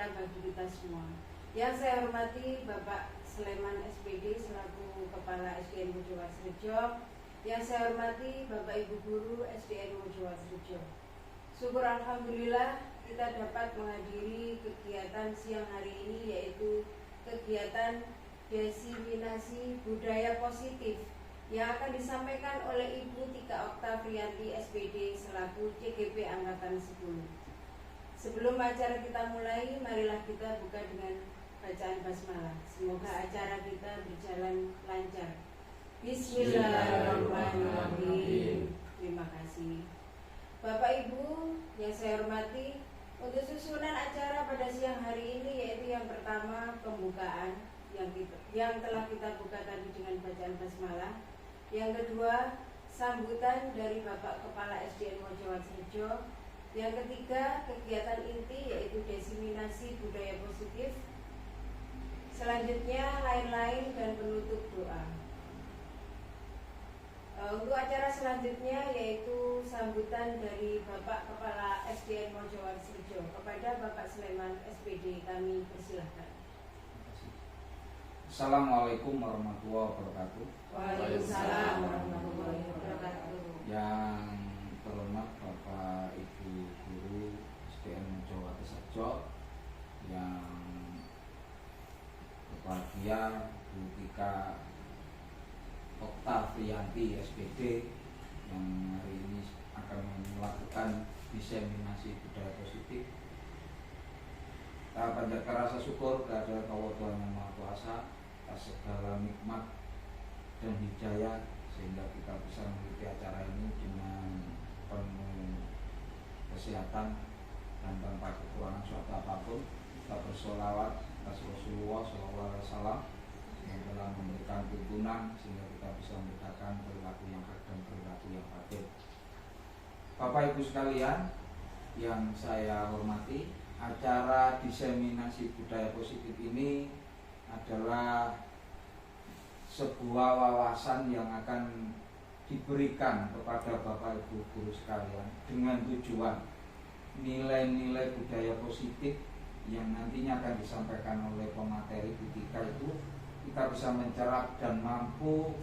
berguna bagi kita semua. Yang saya hormati Bapak Sleman SPD selaku Kepala SDN Mojowasrejo. Yang saya hormati Bapak Ibu Guru SDN Mojowasrejo. Syukur alhamdulillah kita dapat menghadiri kegiatan siang hari ini, yaitu kegiatan diseminasi budaya positif yang akan disampaikan oleh Ibu Tika Oktavianti SPD selaku CGP Angkatan 10. Sebelum acara kita mulai, marilah kita buka dengan bacaan basmalah. Semoga acara kita berjalan lancar. Bismillahirrahmanirrahim. Terima kasih. Bapak Ibu yang saya hormati, untuk susunan acara pada siang hari ini yaitu yang pertama pembukaan yang telah kita buka tadi dengan bacaan basmalah. Yang kedua, sambutan dari Bapak Kepala SDN Mojowasrejo. Yang ketiga, kegiatan inti yaitu diseminasi budaya positif. Selanjutnya lain-lain dan penutup doa. Untuk acara selanjutnya yaitu sambutan dari Bapak Kepala SDN Mojowasrejo kepada Bapak Sleman SPD, kami persilahkan. Assalamualaikum warahmatullahi wabarakatuh. Waalaikumsalam warahmatullahi wabarakatuh. Yang terhormat Bapak Ibu Guru SDN Mojowasrejo, yang berbahagia Bu Tika Oktavianti SPD yang hari ini akan melakukan diseminasi budaya positif. Kita panjatkan rasa syukur kepada Allah Tuhan Yang Maha Kuasa atas segala nikmat dan hidayah sehingga kita bisa mengikuti acara ini dengan penuh kesehatan dan tanpa kekurangan suatu apapun. Kita bersolawat atas Rasulullah SAW yang telah memberikan tuntunan sehingga kita bisa membedakan perilaku yang hak dan perilaku yang batil. Bapak Ibu sekalian yang saya hormati, acara diseminasi budaya positif ini adalah sebuah wawasan yang akan diberikan kepada Bapak Ibu Guru sekalian dengan tujuan nilai-nilai budaya positif yang nantinya akan disampaikan oleh pemateri Bu Tika itu kita bisa mencerap dan mampu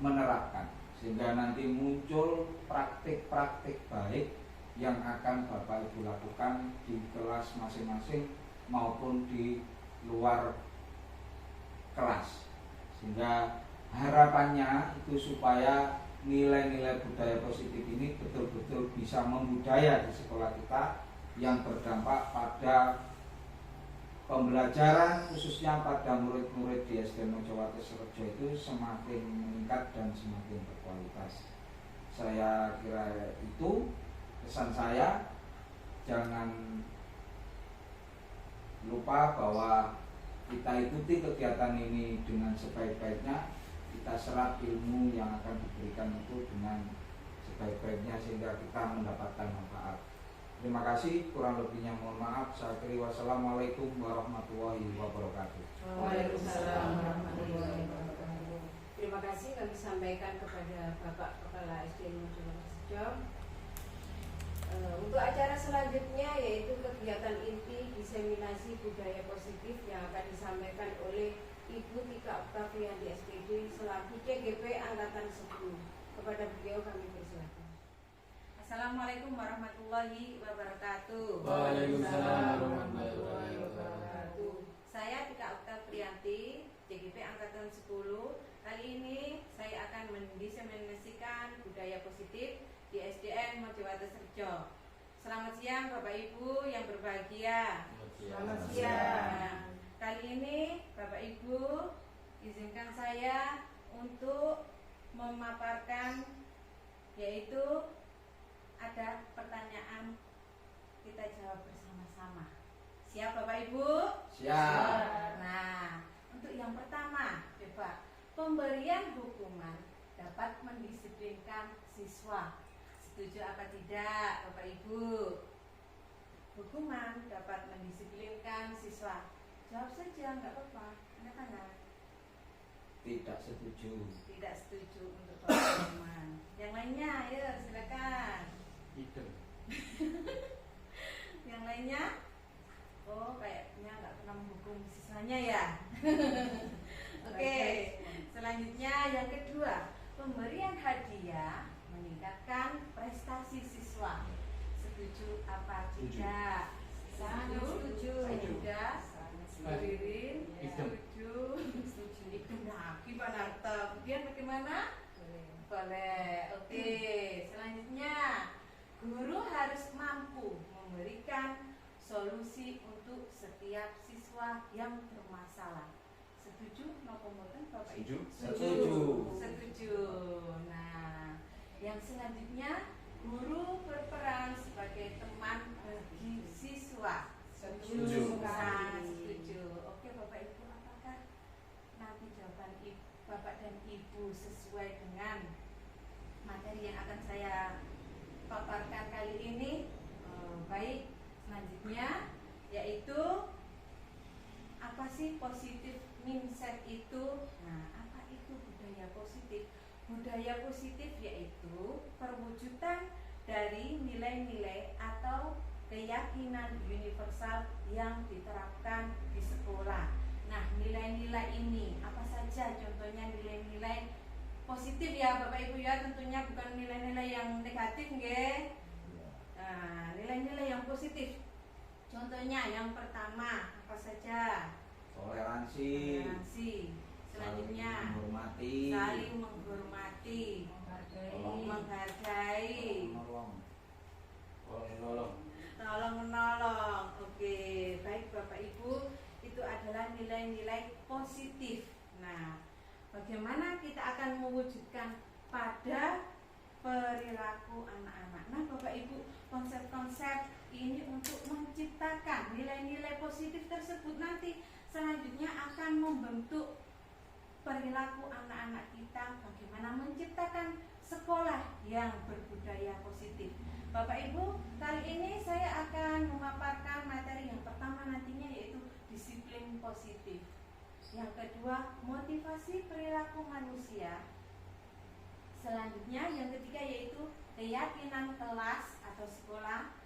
menerapkan sehingga nanti muncul praktik-praktik baik yang akan Bapak Ibu lakukan di kelas masing-masing maupun di luar kelas, sehingga harapannya itu supaya nilai-nilai budaya positif ini betul-betul bisa membudaya di sekolah kita yang berdampak pada pembelajaran khususnya pada murid-murid di SDN Mojowasrejo itu semakin meningkat dan semakin berkualitas. Saya kira itu pesan saya. Jangan lupa bahwa kita ikuti kegiatan ini dengan sebaik-baiknya, kita serap ilmu yang akan diberikan itu dengan sebaik-baiknya sehingga kita mendapatkan manfaat. Terima kasih, kurang lebihnya mohon maaf. Saya akhiri, wassalamualaikum warahmatullahi wabarakatuh. Waalaikumsalam warahmatullahi wabarakatuh. Terima kasih kami sampaikan kepada Bapak Kepala SDN Mojowasrejo. Untuk acara selanjutnya yaitu kegiatan inti diseminasi budaya positif yang akan disampaikan oleh Ibu Tika Oktavianti SPD selaku CGP Angkatan 10. Kepada beliau kami persilakan. Assalamualaikum warahmatullahi wabarakatuh. Waalaikumsalam warahmatullahi wabarakatuh. Saya Tika Oktavianti, CGP Angkatan 10. Kali ini saya akan mendiseminasikan budaya positif di SDN Mojowasrejo. Selamat siang Bapak Ibu yang berbahagia. Selamat siang. Kali ini Bapak Ibu izinkan saya untuk memaparkan, yaitu ada pertanyaan, kita jawab bersama-sama. Siap Bapak Ibu? Siap. Nah, untuk yang pertama, coba, pemberian hukuman dapat mendisiplinkan siswa. Setuju apa tidak Bapak Ibu? Hukuman dapat mendisiplinkan siswa. Jawab saja, nggak apa-apa. Angkat-angkat. Tidak setuju. Tidak setuju untuk hukuman. Yang lainnya, ayo silakan. Tidak. Yang lainnya? Oh, Oke, selanjutnya yang kedua, pemberian hadiah meningkatkan prestasi siswa. Setuju apa tidak? Sangat setuju. Setuju. Bu Ririn, Idem. setuju. Idem lagi Pak Narto. Kemudian bagaimana? Boleh. Oke, selanjutnya guru harus mampu memberikan solusi untuk setiap siswa yang bermasalah. Setuju napa mboten Bapak Ibu? Setuju. Setuju. Nah, yang selanjutnya guru berperan sebagai teman bagi siswa. Setuju. Sangat setuju. Oke Bapak Ibu, apakah nanti jawaban Bapak dan Ibu sesuai dengan materi yang akan saya paparkan kali ini? Baik, selanjutnya yaitu apa sih positif mindset itu? Nah, apa itu budaya positif? Budaya positif yaitu perwujudan dari nilai-nilai atau keyakinan universal yang diterapkan di sekolah. Nah, nilai-nilai ini apa saja? Contohnya nilai-nilai positif ya Bapak Ibu ya, tentunya bukan nilai-nilai yang negatif nggih. Nah, nilai-nilai yang positif. Contohnya yang pertama apa saja? Toleransi, Toleransi. Selanjutnya saling menghormati, saling menghormati, menghargai, menolong. tolong menolong. Oke, baik Bapak Ibu, itu adalah nilai-nilai positif. Nah, bagaimana kita akan mewujudkan pada perilaku anak-anak? Nah, Bapak Ibu, konsep-konsep ini untuk menciptakan nilai-nilai positif tersebut nanti selanjutnya akan membentuk perilaku anak-anak kita, bagaimana menciptakan sekolah yang berbudaya positif. Bapak Ibu, kali ini saya akan memaparkan materi yang pertama nantinya yaitu disiplin positif. Yang kedua, motivasi perilaku manusia. Selanjutnya yang ketiga yaitu keyakinan kelas atau sekolah.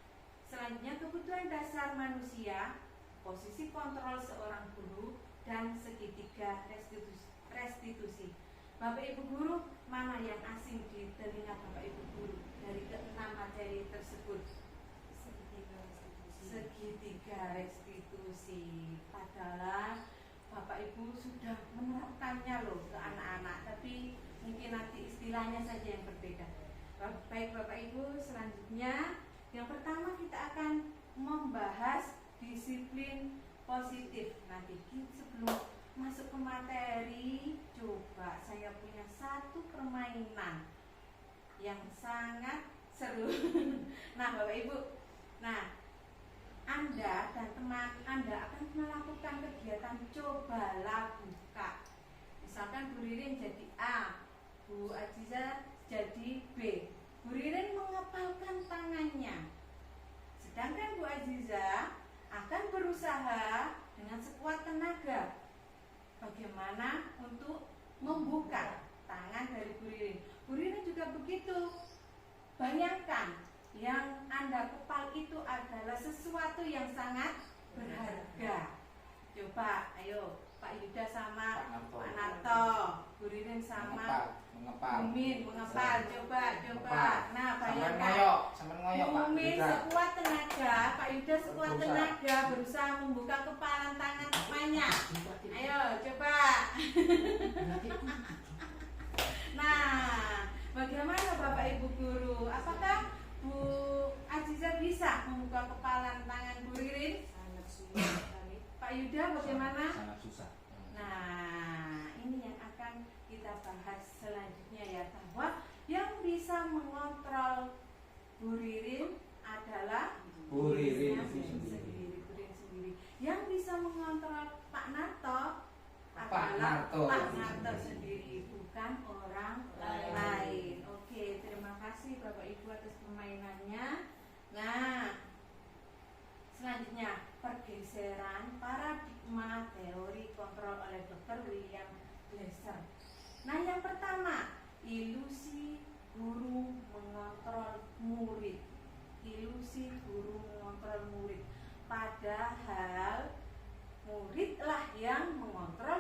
Selanjutnya kebutuhan dasar manusia, posisi kontrol seorang guru, dan segitiga restitusi. Bapak Ibu guru, mana yang asing di telinga Bapak Ibu guru dari keenam materi tersebut? Segitiga restitusi. Padahal Bapak Ibu sudah menerapkannya loh ke anak-anak, tapi mungkin nanti istilahnya saja yang berbeda. Baik Bapak Ibu, selanjutnya yang pertama kita akan membahas disiplin positif. Nanti sebelum masuk ke materi, coba saya punya satu permainan yang sangat seru. Nah Bapak Ibu, nah Anda dan teman Anda akan melakukan kegiatan cobalah buka. Misalkan Bu Ririn jadi A, Bu Aziza jadi B. Bu Ririn mengepalkan tangannya, sedangkan Bu Aziza akan berusaha dengan sekuat tenaga bagaimana untuk membuka tangan dari Bu Ririn. Bu Ririn juga begitu. Bayangkan yang Anda kepal itu adalah sesuatu yang sangat berharga. Coba, ayo Pak Yuda sama Pak Narto, Bu Ririn sama Bumin mengepal, coba. Nah, bayangkan Bumin sekuat tenaga, Pak Yuda sekuat tenaga berusaha membuka kepalan tangan temannya. Ayo, coba. Nah, bagaimana Bapak Ibu guru? Apakah Bu Aziza bisa membuka kepalan tangan Bu Ririn? Sangat sulit sekali. Pak Yuda bagaimana? Sangat susah. Nah, ini yang akan kita bahas selanjutnya ya, bahwa yang bisa mengontrol Bu Ririn adalah Bu Ririn sendiri. Yang bisa mengontrol Pak Narto Pak adalah Narto. Pak Narto sendiri, bukan orang lain. Oke, terima kasih Bapak Ibu atas permainannya. Nah, selanjutnya pergeseran paradigma teori kontrol oleh Dr. William Glasser. Nah, yang pertama, ilusi guru mengontrol murid. Ilusi guru mengontrol murid. Padahal muridlah yang mengontrol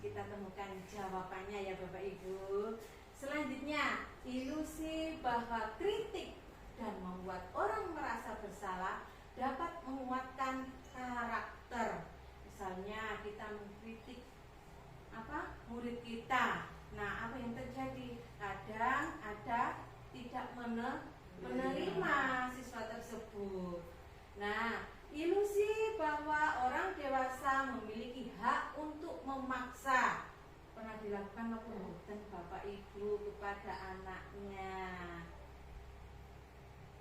kita temukan jawabannya ya Bapak Ibu. Selanjutnya, ilusi bahwa kritik dan membuat orang merasa bersalah dapat menguatkan karakter. Misalnya kita mengkritik murid kita. Nah, apa yang terjadi? Kadang ada tidak menerima siswa tersebut. Nah, ilusi bahwa orang dewasa memiliki hak untuk memaksa. Pernah dilakukan bukan Bapak Ibu kepada anaknya?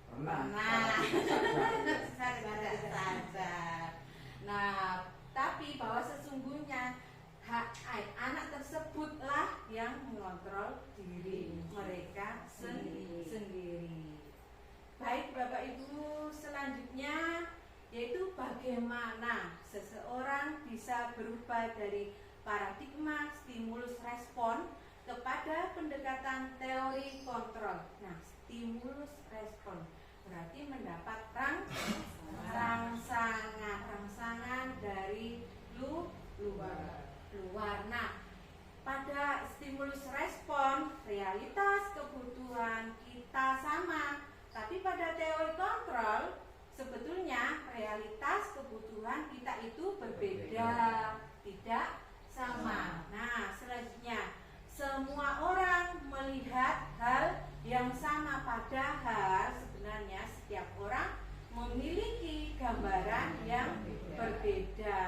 Pernah. Sadar. Nah, tapi bahwa sesungguhnya anak tersebutlah yang mengontrol diri mereka sendiri. Baik Bapak Ibu, selanjutnya yaitu bagaimana seseorang bisa berubah dari paradigma stimulus respon kepada pendekatan teori kontrol. Nah, stimulus respon berarti mendapat rangsangan dari luar. Nah, pada stimulus respon realitas kebutuhan kita sama, tapi pada teori kontrol sebetulnya realitas kebutuhan kita itu berbeda, tidak sama. Nah, selanjutnya semua orang melihat hal yang sama, padahal sebenarnya setiap orang memiliki gambaran yang berbeda.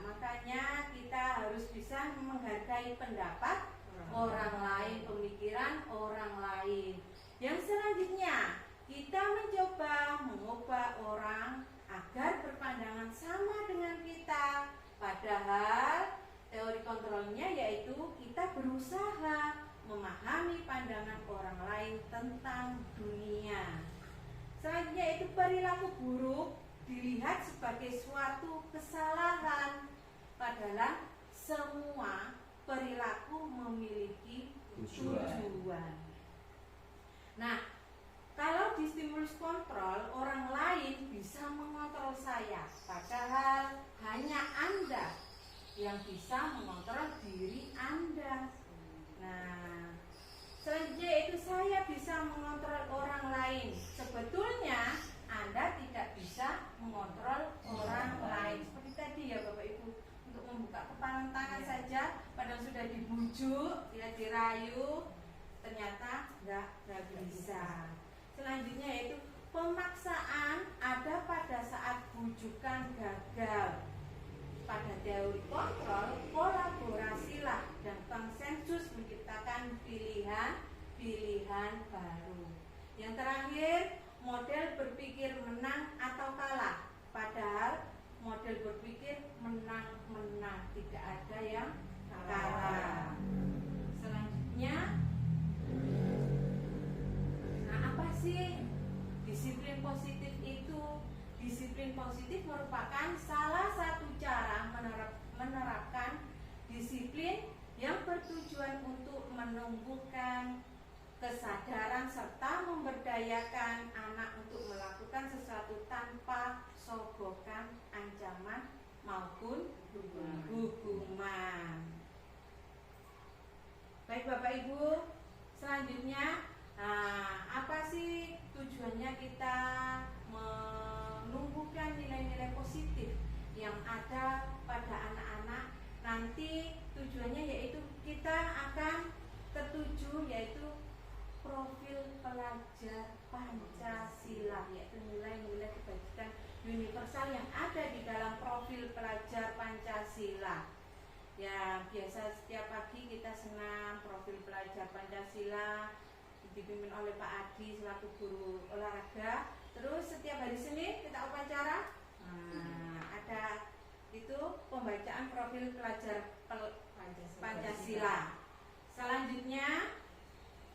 Makanya kita harus bisa menghargai pendapat orang lain, pemikiran orang lain. Yang selanjutnya, kita mencoba mengubah orang agar berpandangan sama dengan kita. Padahal teori kontrolnya yaitu kita berusaha memahami pandangan orang lain tentang dunia. Selanjutnya itu perilaku buruk dilihat sebagai suatu kesalahan. Padahal semua perilaku memiliki tujuan. Nah, kalau di stimulus kontrol, orang lain bisa mengontrol saya, padahal hanya Anda yang bisa mengontrol diri Anda. Nah, selanjutnya itu saya bisa mengontrol orang lain. Sebetulnya Anda tidak bisa mengontrol orang lain. Seperti tadi ya Bapak Ibu, untuk membuka kepalan tangan saja, padahal sudah dibujuk, ya dirayu, ternyata nggak bisa. Selanjutnya yaitu pemaksaan ada pada saat bujukan gagal. Pada teori kontrol, kolaborasilah dan konsensus menciptakan pilihan baru. Yang terakhir, model berpikir menang atau kalah. Padahal model berpikir menang, tidak ada yang kalah. Selanjutnya, nah apa sih disiplin positif itu? Disiplin positif merupakan salah satu cara menerapkan disiplin yang bertujuan untuk menumbuhkan kesadaran serta memberdayakan anak untuk melakukan sesuatu tanpa sogokan, ancaman maupun hukuman. Baik Bapak Ibu, selanjutnya apa sih tujuannya kita menumbuhkan nilai-nilai positif yang ada pada anak-anak? Nanti tujuannya yaitu kita akan tertuju yaitu profil pelajar Pancasila, yaitu nilai-nilai kebajikan universal yang ada di dalam profil pelajar Pancasila. Ya, biasa setiap pagi kita senam profil pelajar Pancasila dipimpin oleh Pak Adi selaku guru olahraga. Terus setiap hari Senin kita upacara. Ada itu pembacaan profil pelajar Pancasila. Selanjutnya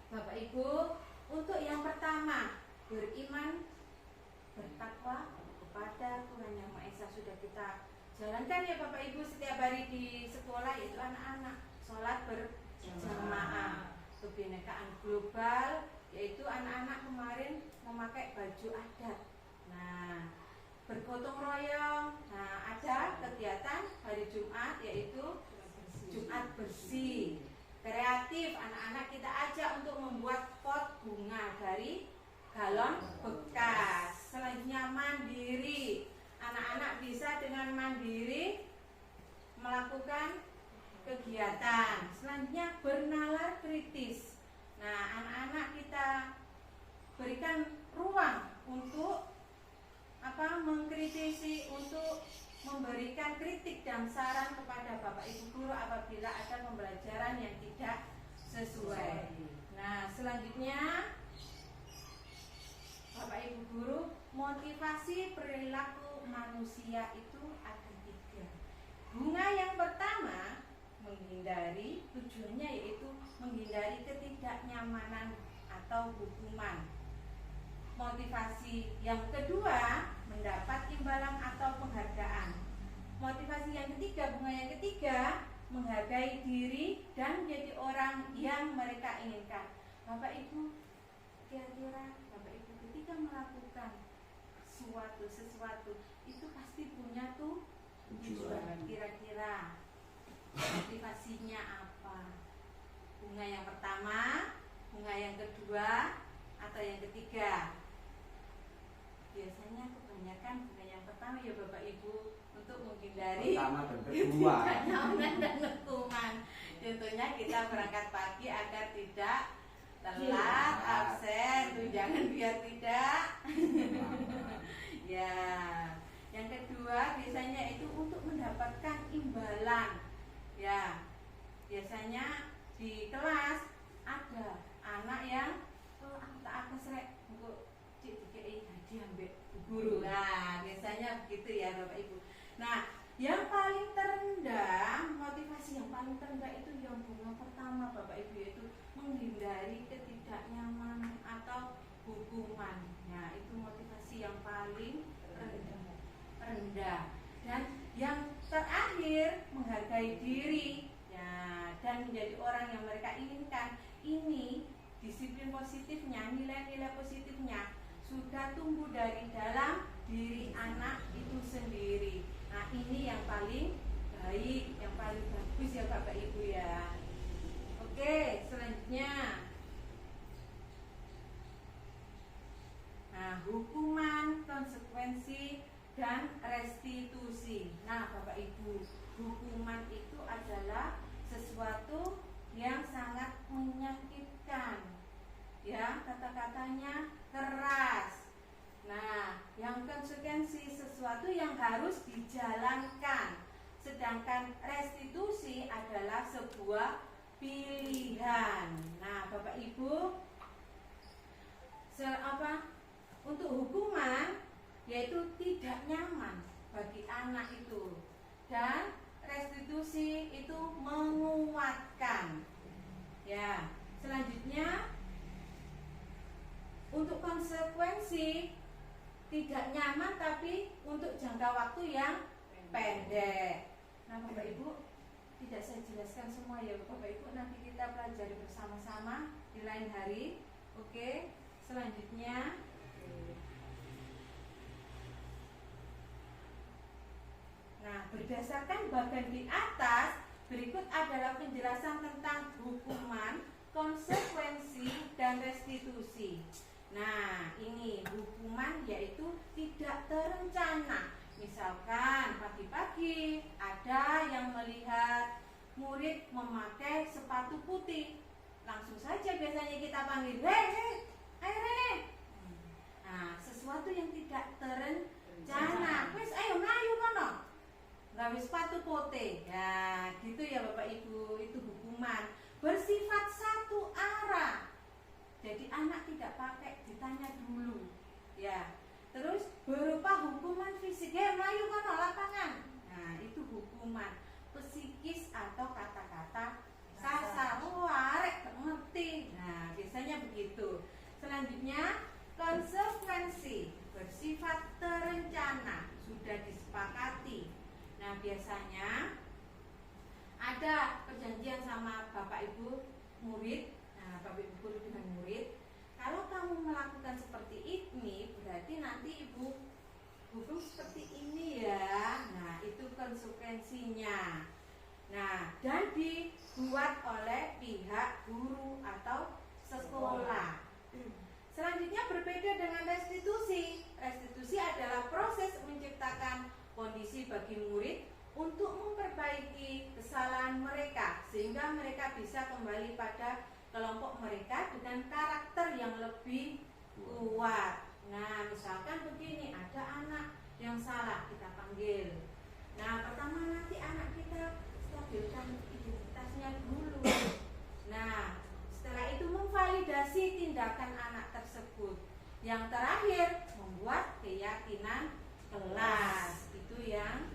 Bapak Ibu, untuk yang pertama beriman, bertakwa kepada Tuhan Yang Maha Esa sudah kita jalankan ya Bapak Ibu setiap hari di sekolah, yaitu anak-anak sholat berjamaah. Kebinekaan global, yaitu anak-anak kemarin memakai baju adat. Nah, bergotong royong. Nah, ada kegiatan hari Jumat yaitu Jumat bersih. Kreatif, anak-anak kita ajak untuk membuat pot bunga dari galon bekas. Selanjutnya mandiri. Anak-anak bisa dengan mandiri melakukan kegiatan. Selanjutnya bernalar kritis. Nah, anak-anak kita berikan ruang untuk mengkritisi, untuk memberikan kritik dan saran kepada Bapak Ibu guru apabila ada pembelajaran yang tidak sesuai. Nah, selanjutnya Bapak Ibu guru, motivasi perilaku manusia itu ada 3. Bunga yang pertama menghindari, tujuannya yaitu menghindari ketidaknyamanan atau hukuman. Motivasi yang kedua mendapat imbalan atau penghargaan. Motivasi yang ketiga, bunga yang ketiga, menghargai diri dan menjadi orang yang mereka inginkan. Bapak Ibu, kira-kira Bapak Ibu ketika melakukan sesuatu itu pasti punya tujuan. Kira-kira motivasinya apa? Bunga yang pertama, bunga yang kedua, atau yang ketiga? Biasanya kebanyakan bunga yang pertama ya Bapak Ibu, untuk menghindari pertama dan kedua ketidaknyamanan dan hukuman. Contohnya kita berangkat pagi agar tidak telat, absen, tunjangan biar tidak. Ya, yang kedua biasanya itu untuk mendapatkan imbalan. Ya, biasanya di kelas ada anak yang aku tak serek untuk dikei hadiah mbak guru. Nah, biasanya begitu ya Bapak Ibu. Nah, yang paling terendah, motivasi yang paling terendah itu yang bunga pertama Bapak Ibu, yaitu menghindari ketidaknyamanan atau hukuman. Nah, itu motivasi yang paling rendah. Dan yang terakhir, menghargai diri ya, dan menjadi orang yang mereka inginkan. Ini disiplin positifnya, nilai-nilai positifnya sudah tumbuh dari dalam diri anak itu sendiri. Nah, ini yang paling baik, yang paling bagus ya Bapak Ibu ya. Oke, selanjutnya. Nah, hukuman, konsekuensi, dan restitusi. Nah, Bapak Ibu, hukuman itu adalah sesuatu yang sangat menyakitkan. Ya, kata-katanya keras. Nah, yang konsekuensi sesuatu yang harus dijalankan. Sedangkan restitusi adalah sebuah pilihan. Nah, Bapak Ibu, untuk hukuman yaitu tidak nyaman bagi anak itu, dan restitusi itu menguatkan. Ya, selanjutnya untuk konsekuensi tidak nyaman tapi untuk jangka waktu yang pendek. Nah, Bapak Ibu, tidak saya jelaskan semua ya Bapak Ibu, nanti kita pelajari bersama-sama di lain hari. Oke, selanjutnya nah, berdasarkan bagian di atas, berikut adalah penjelasan tentang hukuman, konsekuensi, dan restitusi. Nah, ini hukuman yaitu tidak terencana. Misalkan pagi-pagi ada yang melihat murid memakai sepatu putih, langsung saja biasanya kita panggil, hei, ayo. Nah, sesuatu yang tidak terencana, wis ayo melayu kono, gawe sepatu putih. Ya, gitu ya Bapak Ibu, itu hukuman bersifat satu arah. Jadi anak tidak pakai ditanya dulu. Ya. Terus berupa hukuman fisik, melayu kono lapangan. Nah, itu hukuman psikis atau kata-kata kasar. Arek ngerti. Nah, biasanya begitu. Selanjutnya, konsekuensi bersifat terencana, sudah disepakati. Nah, biasanya ada perjanjian sama Bapak Ibu murid. Nah, Bapak Ibu guru dengan murid, kalau kamu melakukan seperti ini, berarti nanti Ibu hukum seperti ini ya. Nah, itu konsekuensinya. Nah, dan dibuat oleh pihak guru atau sekolah. Selanjutnya berbeda dengan restitusi. Restitusi adalah proses menciptakan kondisi bagi murid untuk memperbaiki kesalahan mereka sehingga mereka bisa kembali pada kelompok mereka dengan karakter yang lebih kuat. Nah, misalkan begini, ada anak yang salah, kita panggil. Nah, pertama nanti anak kita stabilkan identitasnya dulu. Nah, setelah itu memvalidasi tindakan anak tersebut. Yang terakhir, membuat keyakinan kelas. Itu yang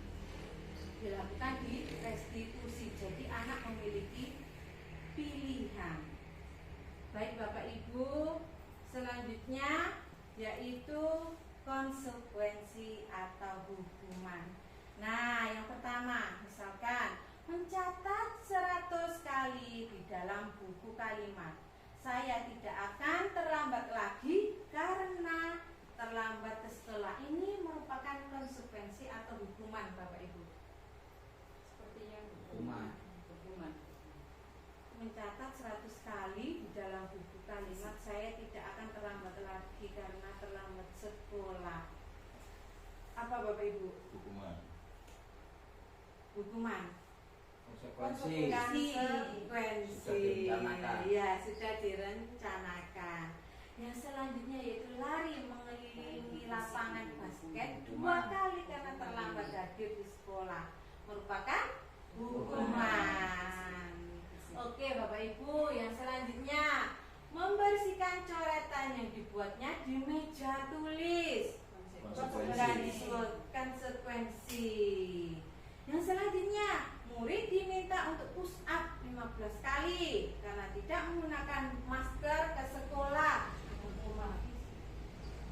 dilakukan di restitusi. Jadi anak memiliki pilihan. Baik Bapak Ibu, selanjutnya yaitu konsekuensi atau hukuman. Nah, yang pertama, misalkan mencatat 100 kali di dalam buku kalimat. Saya tidak akan terlambat lagi karena terlambat ke sekolah. Ini merupakan konsekuensi atau hukuman Bapak Ibu. Sepertinya Hukuman. Mencatat 100 kali di dalam buku kalimat, saya tidak akan terlambat lagi karena terlambat sekolah. Apa Bapak Ibu? Hukuman. Konsekuensi. Konsekuensi. Sudah direncanakan. Ya, sudah direncanakan. Yang selanjutnya yaitu lari mengelilingi lapangan basket 2 kali karena terlambat hadir di sekolah. Merupakan hukuman. Oke Bapak Ibu, yang selanjutnya membersihkan coretan yang dibuatnya di meja tulis. Konsekuensi. Yang selanjutnya, murid diminta untuk push up 15 kali karena tidak menggunakan masker ke sekolah.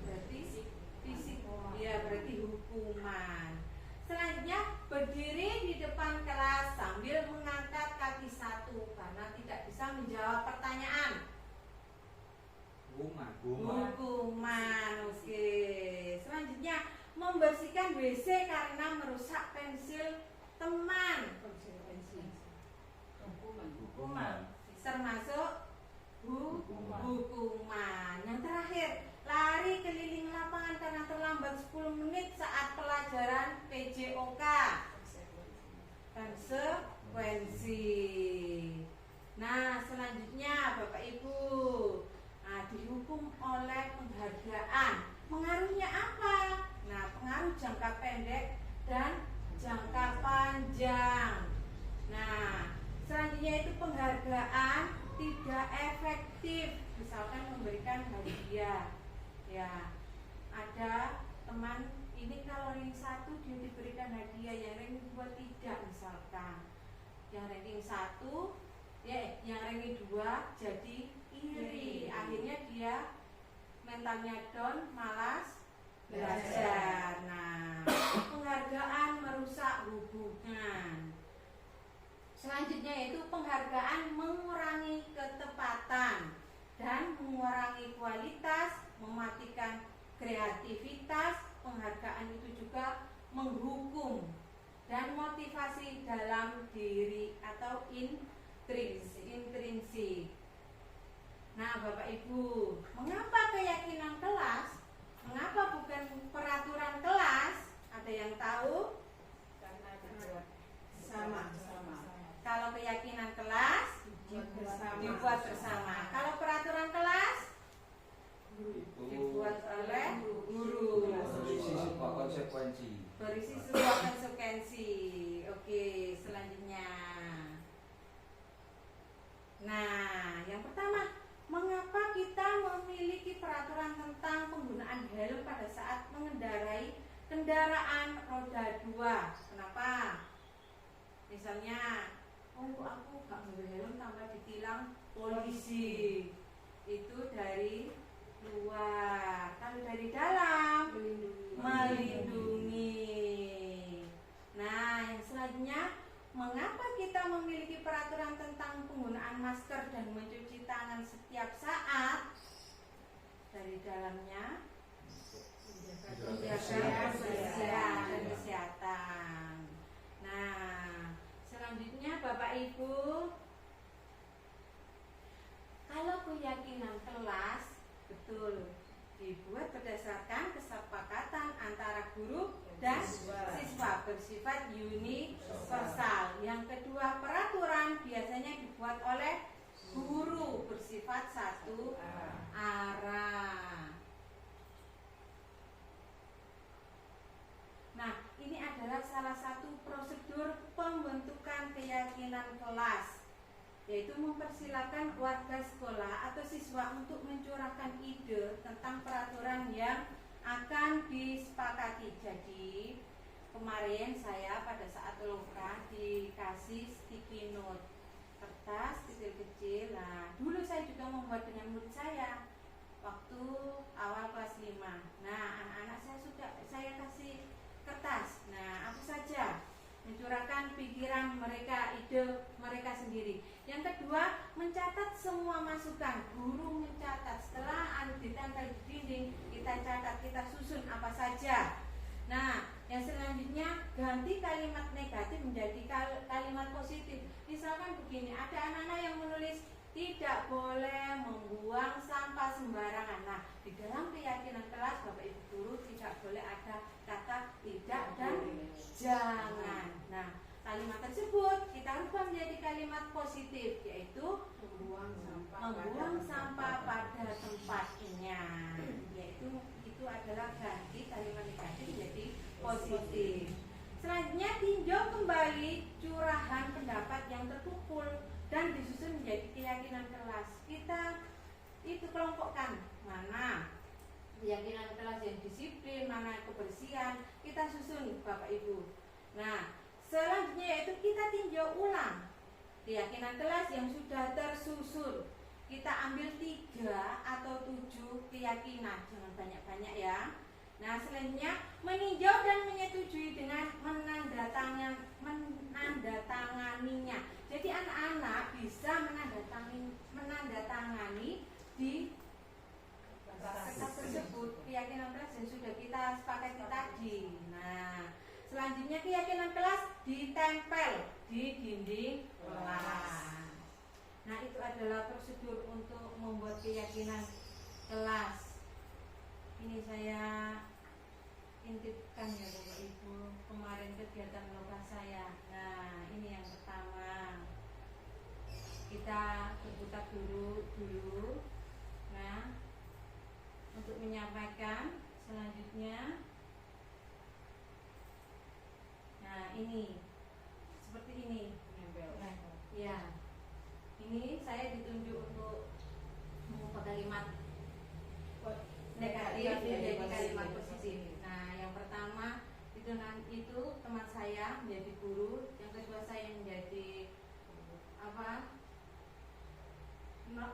Berarti fisik. Ya, berarti hukuman. Selanjutnya, berdiri di depan kelas sambil mengangkat kaki satu karena tidak bisa menjawab pertanyaan. Hukuman. Oke. Selanjutnya, membersihkan WC karena merusak pensil teman. Hukuman. Termasuk hukuman. Yang terakhir, lari keliling lapangan karena terlambat 10 menit saat pelajaran PJOK. Konsekuensi. Nah, selanjutnya Bapak Ibu, dihukum oleh penghargaan. Pengaruhnya apa? Nah, pengaruh jangka pendek dan jangka panjang. Nah, selanjutnya itu penghargaan tidak efektif. Misalkan memberikan hadiah. Ya, ada teman ini kalau ranking 1 dia diberikan hadiah, yang ranking 2 tidak misalkan. Yang ranking 1 ya, yang ranking 2 jadi iri. Akhirnya dia mentalnya down, malas belajar. Nah, penghargaan merusak hubungan. Selanjutnya yaitu penghargaan mengurangi ketepatan dan mengurangi kualitas, mematikan kreativitas. Penghargaan itu juga menghukum dan motivasi dalam diri atau intrinsik. Nah, Bapak Ibu, mengapa keyakinan kelas? Mengapa bukan peraturan kelas? Ada yang tahu? Karena sama. Kalau keyakinan kelas dibuat bersama. Kalau peraturan kelas dibuat oleh guru. Berisi sebuah konsekuensi. Berisi sebuah konsekuensi. Oke, selanjutnya. Nah, yang pertama, mengapa kita memiliki peraturan tentang penggunaan helm pada saat mengendarai kendaraan roda 2? Kenapa? Misalnya, aku gak bawa helm tambah ditilang polisi. Itu dari luar. Kalau dari dalam, melindungi. Nah, yang selanjutnya, mengapa kita memiliki peraturan tentang penggunaan masker dan mencuci tangan setiap saat? Dari dalamnya menjaga kebersihan dan kesehatan. Nah, selanjutnya selanjutnya Bapak Ibu, kalau keyakinan kelas betul dibuat berdasarkan kesepakatan antara guru dan siswa bersifat universal. Yang kedua, peraturan biasanya dibuat oleh guru bersifat satu arah. Nah, ini adalah salah satu prosedur pembentukan keyakinan kelas, yaitu mempersilakan warga sekolah atau siswa untuk mencurahkan ide tentang peraturan yang akan disepakati. Jadi kemarin saya pada saat lomba dikasih sticky note, kertas kecil-kecil. Nah, dulu saya juga membuat dengan murid saya waktu awal kelas 5. Nah, anak-anak saya kasih kertas. Nah, apa saja mencurahkan pikiran mereka, ide mereka sendiri. Yang kedua, mencatat semua masukan. Guru mencatat, setelah ditempel di dinding, kita catat, kita susun apa saja. Nah, yang selanjutnya, ganti kalimat negatif menjadi kalimat positif. Misalkan begini, ada anak-anak yang menulis tidak boleh membuang sampah sembarangan. Nah, di dalam keyakinan kelas Bapak Ibu guru tidak boleh ada kata tidak dan jangan. Nah, kalimat tersebut kita ubah menjadi kalimat positif, yaitu membuang sampah pada tempatnya. Yaitu itu adalah ganti kalimat negatif menjadi positif. Selanjutnya, tinjau kembali curahan pendapat yang terkumpul dan disusun menjadi keyakinan kelas. Kita itu kelompokkan, mana keyakinan kelas yang disiplin, mana kebersihan, kita susun Bapak Ibu. Nah, selanjutnya yaitu kita tinjau ulang keyakinan kelas yang sudah tersusun. Kita ambil 3 atau 7 keyakinan, jangan banyak-banyak ya. Nah, selanjutnya meninjau dan menyetujui dengan menandatanganinya. Jadi anak-anak bisa menandatangani di kertas tersebut keyakinan kelas yang sudah kita sepakati tadi. Nah, selanjutnya keyakinan kelas ditempel di dinding kelas. Nah, itu adalah prosedur untuk membuat keyakinan kelas. Ini saya intipkan ya Bapak Ibu, kemarin kegiatan lokal saya. Nah, ini yang pertama, kita berputar dulu. Nah, untuk menyampaikan selanjutnya. Nah, ini seperti ini. Nah, ya, ini saya ditunjuk untuk mengubah kalimat negatif menjadi kalimat positif. Nah, yang pertama itu teman saya menjadi guru, yang kedua saya menjadi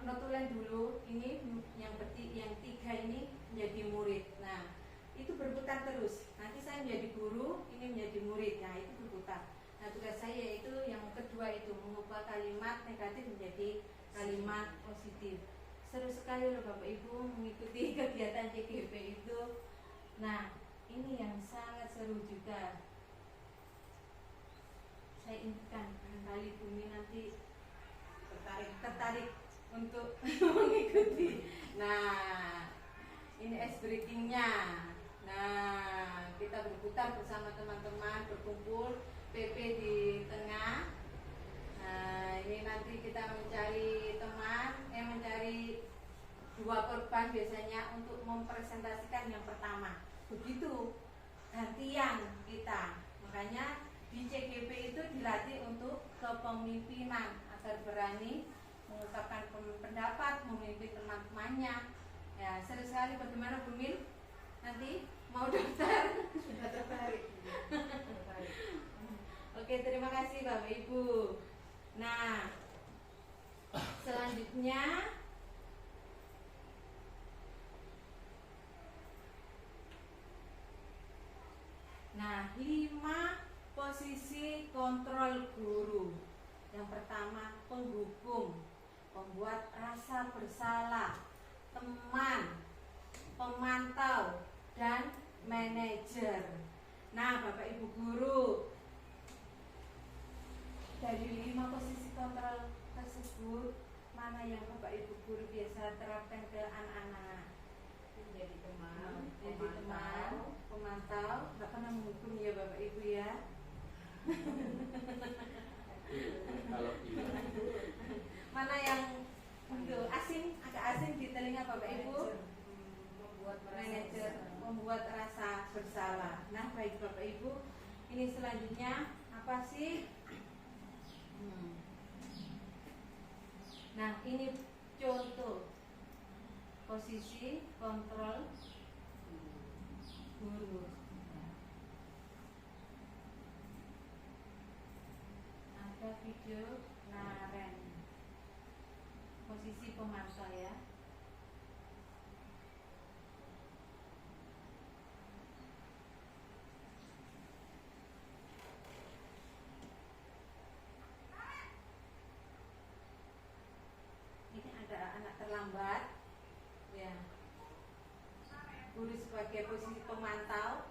notulen dulu, ini yang 3 ini menjadi murid. Nah, itu berputar terus. Nanti saya menjadi guru, ini menjadi murid. Nah, itu berputar. Nah, tugas saya itu yang kedua itu mengubah kalimat negatif menjadi kalimat positif. Seru sekali loh Bapak Ibu mengikuti kegiatan CGP itu. Nah, ini yang sangat seru juga. Saya inginkan barangkali Bumi nanti tertarik untuk mengikuti. Nah, ini ice breakingnya. Nah, kita berputar bersama teman-teman, berkumpul, PP di tengah. Nah, ini nanti kita mencari teman, mencari 2 korban biasanya untuk mempresentasikan yang pertama. Begitu gantian kita. Makanya di CGP itu dilatih untuk kepemimpinan agar berani mengungkapkan pendapat, memimpin teman-temannya. Ya, seru sekali. Bagaimana Bu Min? Nanti mau daftar? Sudah tertarik. Oke, terima kasih Bapak Ibu. Nah, selanjutnya nah, 5 posisi kontrol guru. Yang pertama, penghukum, pembuat rasa bersalah, teman, pemantau, dan manajer. Nah, Bapak Ibu guru, dari 5 posisi kontrol tersebut, mana yang Bapak Ibu guru biasa terapkan ke anak-anak? Jadi teman, Jadi teman, pemantau, nggak pernah menghukum ya Bapak Ibu ya. Kalau iya, Mana yang asing, agak asing di telinga Bapak Ibu? Manajer membuat rasa bersalah. Nah, baik Bapak Ibu, ini selanjutnya apa sih? Nah, ini contoh posisi kontrol guru. Ada video Naren, posisi pemantau ya. Ini ada anak terlambat, ya. Guru sebagai posisi pemantau.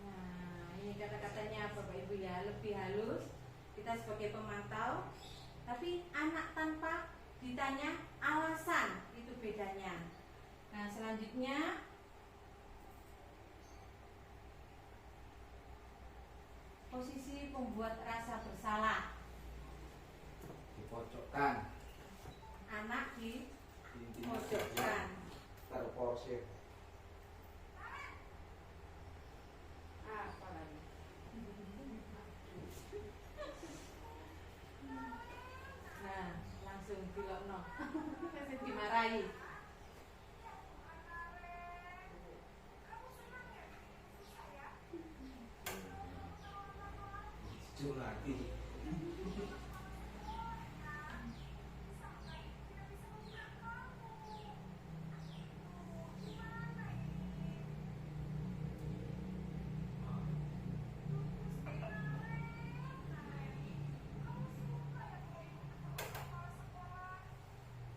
Nah, ini kata-katanya Bapak Ibu ya, lebih halus. Kita sebagai pemantau, tapi anak tanpa ditanya alasan, itu bedanya. Nah, selanjutnya posisi pembuat rasa bersalah. Dipojokkan, Anak di intinya pojokkan. terporsir. apa lagi? Nah, langsung dilokno. Langsung dimarahi. Curhati.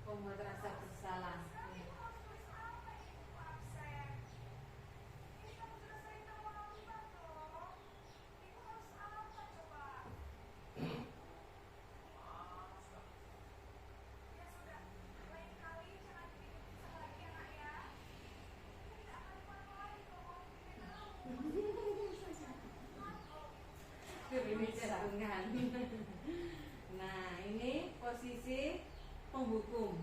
Pembuat rasa bersalah. Ini cekungan. Nah, ini posisi penghukum.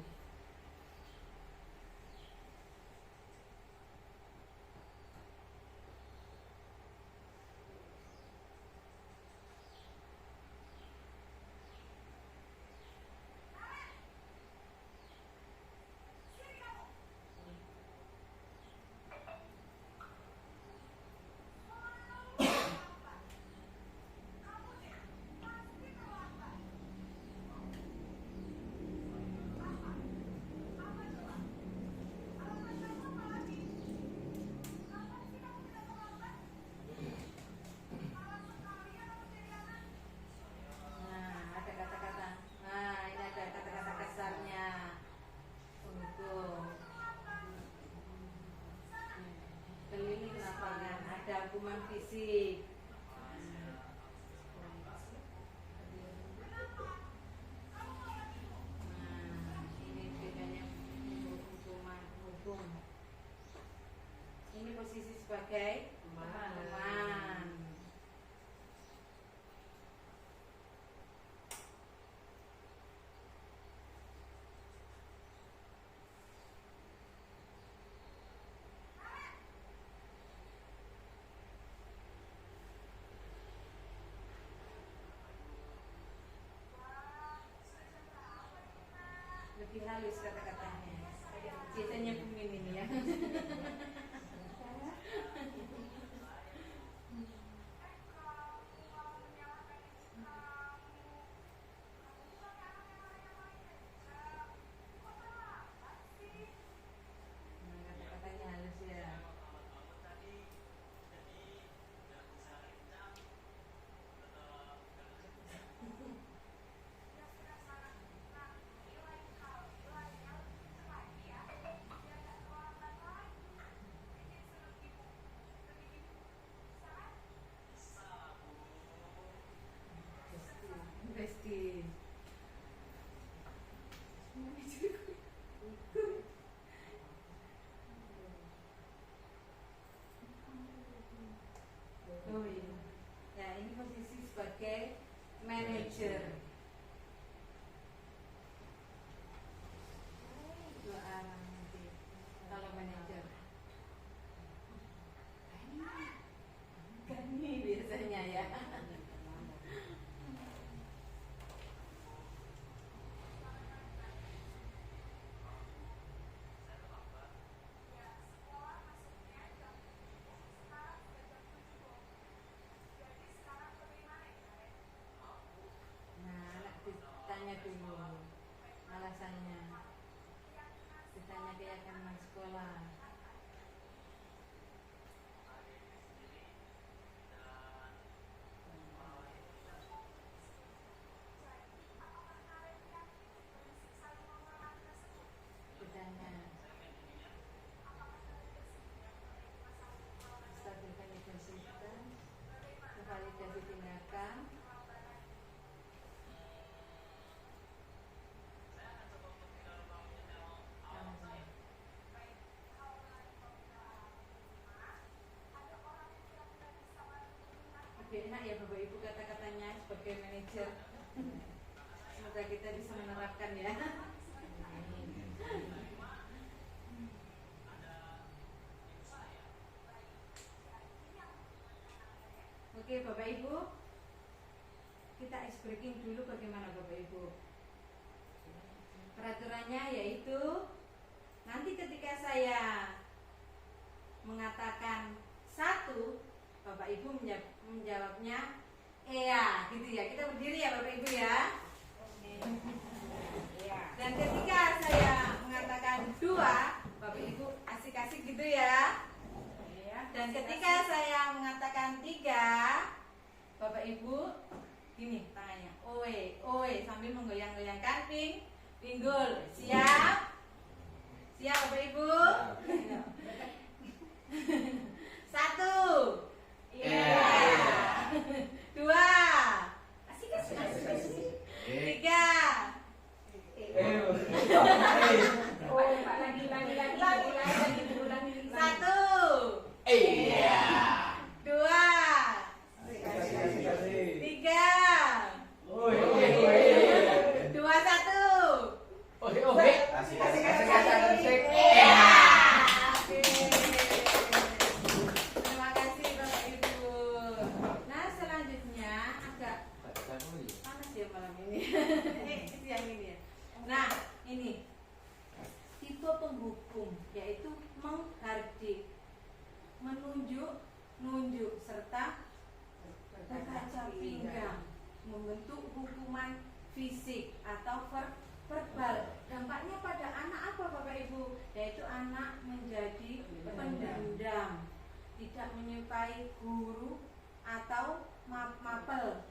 Nah, ada kata-kata. Nah, ini ada kata-kata kasarnya. Penghukum. Keliling lapangan, ada hukuman fisik. Nah, ini bedanya hukuman hukum. Ini posisi sebagai teman. Lebih halus kata-katanya. Biasanya Bumin ini ya. manajer. Dua arah nanti kalau manajer. Kan ini biasanya ya. Nah, ditanya dulu alasannya. Ditanya keyakinan sekolah. Ditanya stabilkan intensitas, validasi tindakan. Oke, enak ya Bapak Ibu kata-katanya sebagai manajer. Semoga kita bisa menerapkan ya. Oke Bapak Ibu, kita ice breaking dulu bagaimana Bapak Ibu. Peraturannya yaitu nanti ketika saya mengatakan 1, Bapak Ibu menjawabnya iya, gitu ya. Kita berdiri ya Bapak Ibu ya. Dan ketika saya mengatakan 2, Bapak Ibu asik-asik gitu ya. Dan ketika saya mengatakan 3, Bapak Ibu gini tangannya, oe sambil menggoyang-goyangkan pinggul. Siap? Siap Bapak Ibu? 1. Iya. 2. Asik-asik. 3. Lagi. 1. Iya. 2. 3. 2, 1. Asik. Iya. Terima kasih Bapak Ibu. Nah selanjutnya agak panas ya malam ini. Siang ini ya. Nah ini tipe penghubung yaitu menghardik, menunjuk, nunjuk serta berkaca pinggang, membentuk hukuman fisik atau verbal. Dampaknya pada anak apa Bapak Ibu? Yaitu anak menjadi pendendam, tidak menyukai guru atau mapel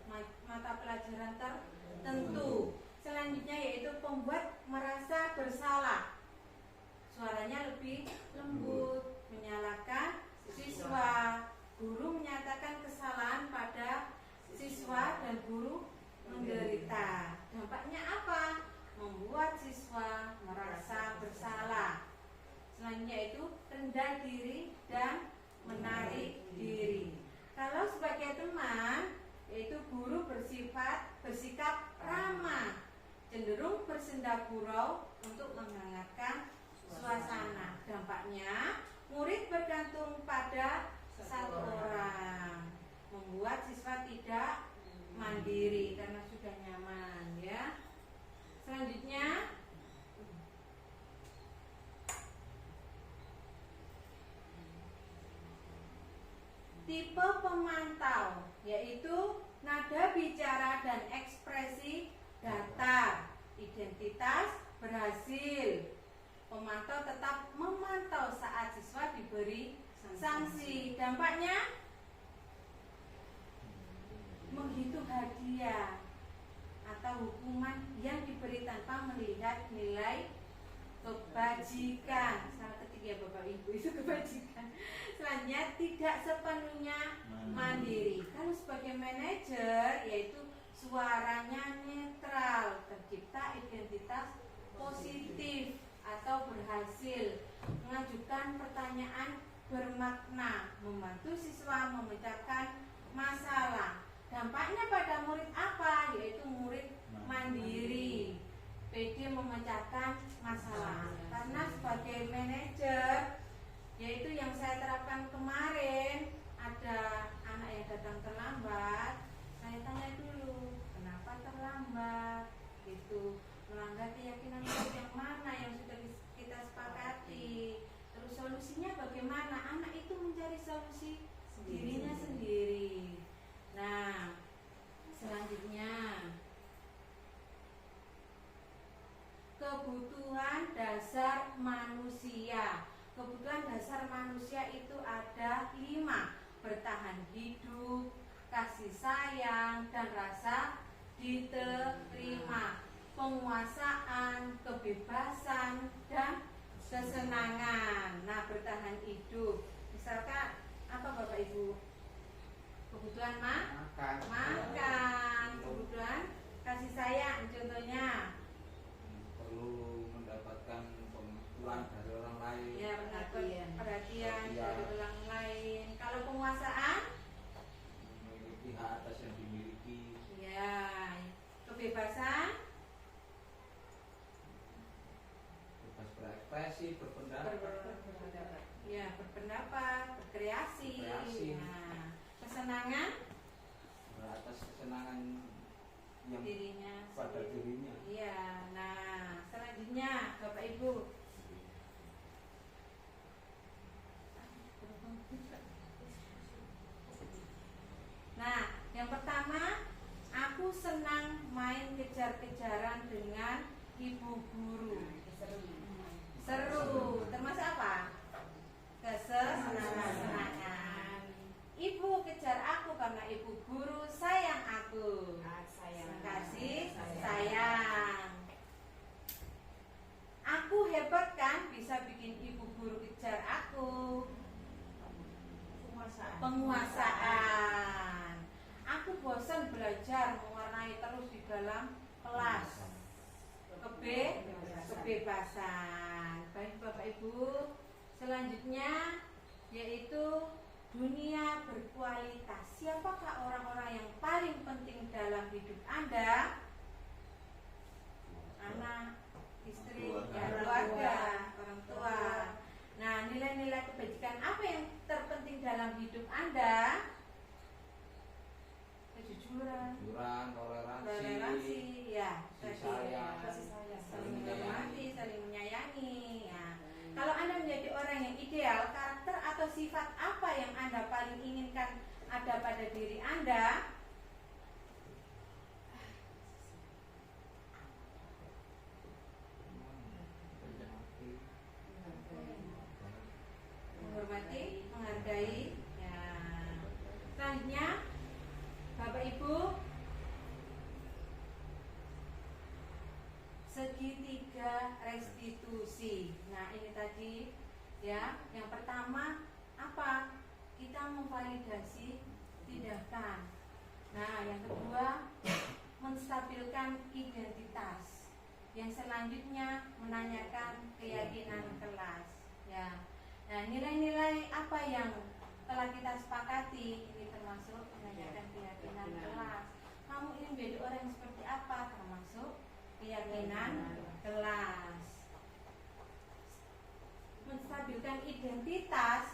mata pelajaran tertentu. Selanjutnya yaitu pembuat merasa bersalah, suaranya lebih lembut, menyalahkan siswa. Guru menyatakan kesalahan pada siswa dan guru menderita. Dampaknya apa? Membuat siswa merasa bersalah. Selanjutnya itu rendah diri dan menarik diri. Kalau sebagai teman, yaitu guru bersikap ramah, cenderung bersenda gurau untuk menghangatkan suasana. Dampaknya murid bergantung pada satu orang, membuat siswa tidak mandiri karena sudah nyaman ya. Selanjutnya tipe pemantau, yaitu nada bicara dan ekspresi datar, identitas berhasil. Pemantau tetap memantau saat siswa diberi sanksi. Dampaknya menghitung hadiah atau hukuman yang diberi tanpa melihat nilai kebajikan. Salah ketiga Bapak Ibu itu kebajikan. Selanjutnya tidak sepenuhnya mandiri. Kalau sebagai manajer yaitu suaranya netral, tercipta identitas positif atau berhasil, mengajukan pertanyaan bermakna, membantu siswa memecahkan masalah. Dampaknya pada murid apa? Yaitu kebutuhan dasar manusia. Kebutuhan dasar manusia itu ada 5: bertahan hidup, kasih sayang dan rasa diterima, penguasaan, kebebasan dan kesenangan. Nah, bertahan hidup, misalkan apa Bapak Ibu? Kebutuhan makan, kebutuhan kasih sayang contohnya. Perlu mendapatkan pengakuan dari orang lain. Ya, perhatian dari orang lain. Kalau penguasaan, Memiliki hak atas yang dimiliki. ya, kebebasan, Bebas berekspresi, berpendapat. ya, berpendapat, berkreasi. Berkreasi. Nah, kesenangan Hak atas kesenangan yang dirinya pada sendiri. dirinya. Iya. Nah, selanjutnya Bapak Ibu. Nah, yang pertama, aku senang main kejar-kejaran dengan ibu guru. Seru. Termasuk apa? Kesenangan. Ibu kejar aku karena ibu guru sayang aku. Kasih sayang. Aku hebat kan, bisa bikin ibu guru kejar aku. Penguasaan. Aku bosan belajar mewarnai terus di dalam kelas. Kebebasan. Baik Bapak Ibu, selanjutnya yaitu dunia berkualitas. Siapakah orang-orang yang paling penting dalam hidup Anda? Anak, istri, keluarga, orang tua. Nah, nilai-nilai kebajikan apa yang terpenting dalam hidup Anda? Kejujuran, toleransi, ya, kasih sayang, saling menghormati, saling menyayangi. Ya. Kalau Anda menjadi orang yang ideal, karakter atau sifat apa yang Anda paling inginkan ada pada diri Anda? Menghormati, menghargai. Ya. Selanjutnya, Bapak Ibu, segitiga restitusi. Nah, ini tadi ya, yang pertama apa? Kita memvalidasi tindakan. Nah, yang kedua menstabilkan identitas. Yang selanjutnya menanyakan keyakinan kelas. Ya. Nah, nilai-nilai apa yang telah kita sepakati? Ini termasuk menanyakan keyakinan kelas. Kamu ingin menjadi orang yang seperti apa? Termasuk keyakinan kelas. Menstabilkan identitas,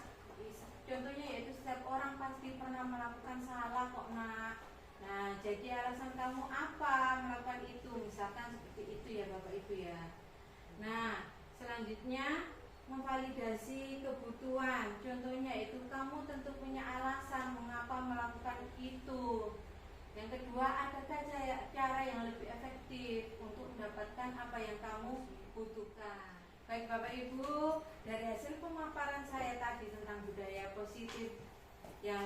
contohnya yaitu setiap orang pasti pernah melakukan salah kok nak. Nah, jadi alasan kamu apa melakukan itu? Misalkan seperti itu ya Bapak Ibu ya. Nah, selanjutnya memvalidasi kebutuhan. Contohnya itu kamu tentu punya alasan mengapa melakukan itu. Yang kedua, adakah cara yang lebih efektif untuk mendapatkan apa yang kamu butuhkan? Baik Bapak Ibu, dari hasil pemaparan saya tadi tentang budaya positif yang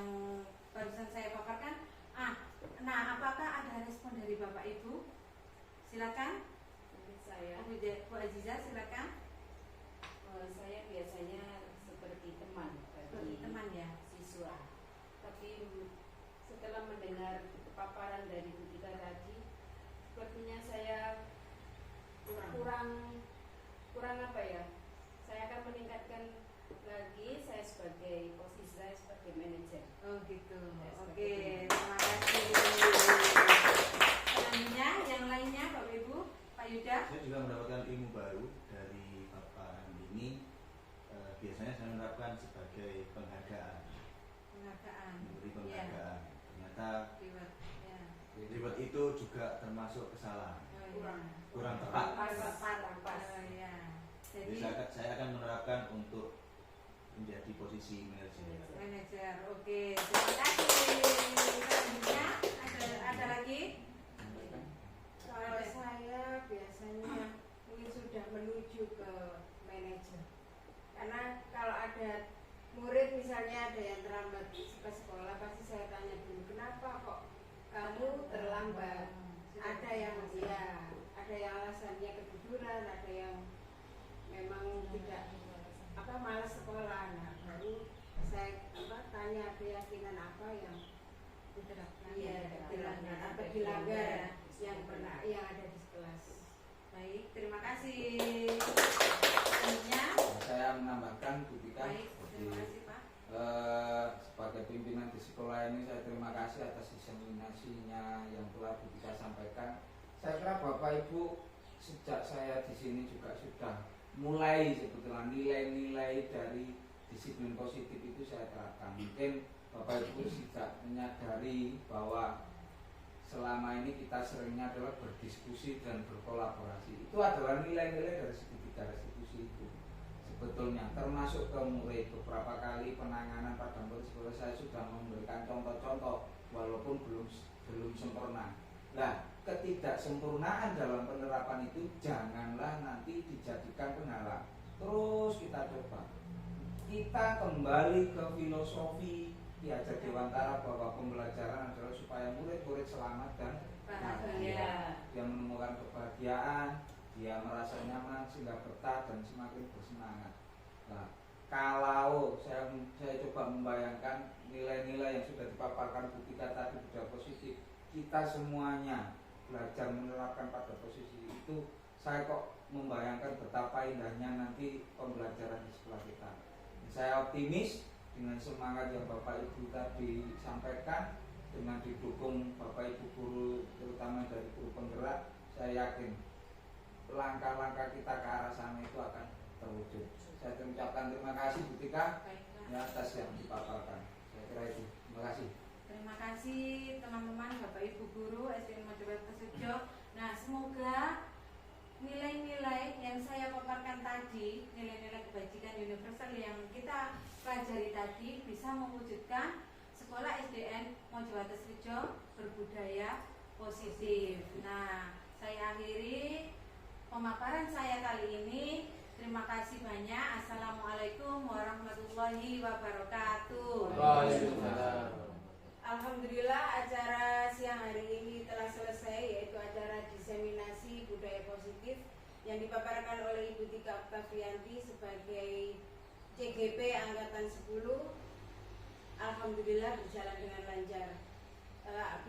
barusan saya paparkan, nah apakah ada respon dari Bapak Ibu? Silakan. Saya, Bu Aziza, silakan. saya biasanya seperti teman bagi Teman ya. siswa. Tapi setelah mendengar paparan dari Bu Tika tadi, sepertinya saya kurang apa ya? Saya akan meningkatkan lagi saya sebagai posisi saya sebagai manajer. Oh gitu. Ya, Oke, seperti itu. terima kasih. Selanjutnya yang lainnya Bapak Ibu, Pak Yuda. Saya juga mendapatkan ilmu baru dari paparan ini. Biasanya saya menerapkan sebagai penghargaan, Penghargaan. memberi Ya. penghargaan. Ternyata Reward. Ya. reward itu juga termasuk kesalahan, Oh, iya. kurang tepat. Pas. Oh, iya. Jadi Jadi saya akan menerapkan untuk menjadi posisi manajer. manajer. Oke, terima kasih. Selanjutnya ada lagi? Kalau saya biasanya mungkin sudah ada murid misalnya ada yang terlambat ke sekolah, pasti saya tanya dulu, kenapa kok kamu terlambat? Ada yang ada yang alasannya ketiduran, ada yang memang tidak malas sekolah. Nah, baru saya tanya keyakinan apa yang diterapkan, dilanggar yang ada di kelas. Baik, terima kasih. Tentunya. Saya menambahkan Bu Tika, Baik, terima kasih Pak. Sebagai pimpinan di sekolah ini saya terima kasih atas diseminasinya yang telah Bu Tika sampaikan. Saya kira Bapak Ibu sejak saya di sini juga sudah mulai sebetulnya nilai-nilai dari disiplin positif itu saya terapkan. Mungkin Bapak Ibu tidak menyadari bahwa selama ini kita seringnya adalah berdiskusi dan berkolaborasi. Itu adalah nilai-nilai dari segitiga restitusi itu. Sebetulnya termasuk ke murid, beberapa kali penanganan pada murid sekolah saya sudah memberikan contoh-contoh walaupun belum sempurna. Nah, ketidaksempurnaan dalam penerapan itu janganlah nanti dijadikan penghalang. Terus kita coba. Kita kembali ke filosofi Ki Hajar Dewantara bahwa pembelajaran adalah supaya murid-murid selamat dan bahagia. Dia menemukan kebahagiaan, dia merasa nyaman sehingga betah dan semakin bersemangat. Nah, kalau saya coba membayangkan nilai-nilai yang sudah dipaparkan Bu Tika tadi budaya positif, kita semuanya belajar menerapkan pada posisi itu, saya kok membayangkan betapa indahnya nanti pembelajaran di sekolah kita. Saya optimis dengan semangat yang Bapak Ibu tadi sampaikan, dengan didukung Bapak Ibu guru terutama dari guru penggerak, saya yakin langkah-langkah kita ke arah sana itu akan terwujud. Saya mengucapkan terima kasih Bu Tika atas yang dipaparkan. Saya kira itu. Terima kasih. Terima kasih teman-teman, Bapak Ibu guru SDN Mojokerto Sejo. Nah, semoga nilai-nilai yang saya paparkan tadi, nilai-nilai kebajikan universal yang kita pelajari tadi bisa mewujudkan sekolah SDN Mojokerto Sejo berbudaya positif. Nah, saya akhiri pemaparan saya kali ini. Terima kasih banyak. Assalamualaikum warahmatullahi wabarakatuh. Waalaikumsalam. Alhamdulillah acara siang hari ini telah selesai, yaitu acara diseminasi budaya positif yang dipaparkan oleh Ibu Tika Oktavianti sebagai CGP Angkatan 10. Alhamdulillah berjalan dengan lancar.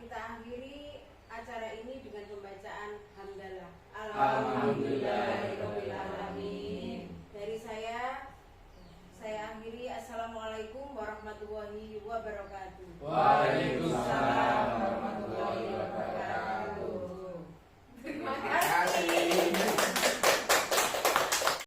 Kita akhiri acara ini dengan pembacaan hamdalah. Alhamdulillahirabbil alamin. Dari saya akhiri. Assalamualaikum warahmatullahi wabarakatuh. Waalaikumsalam.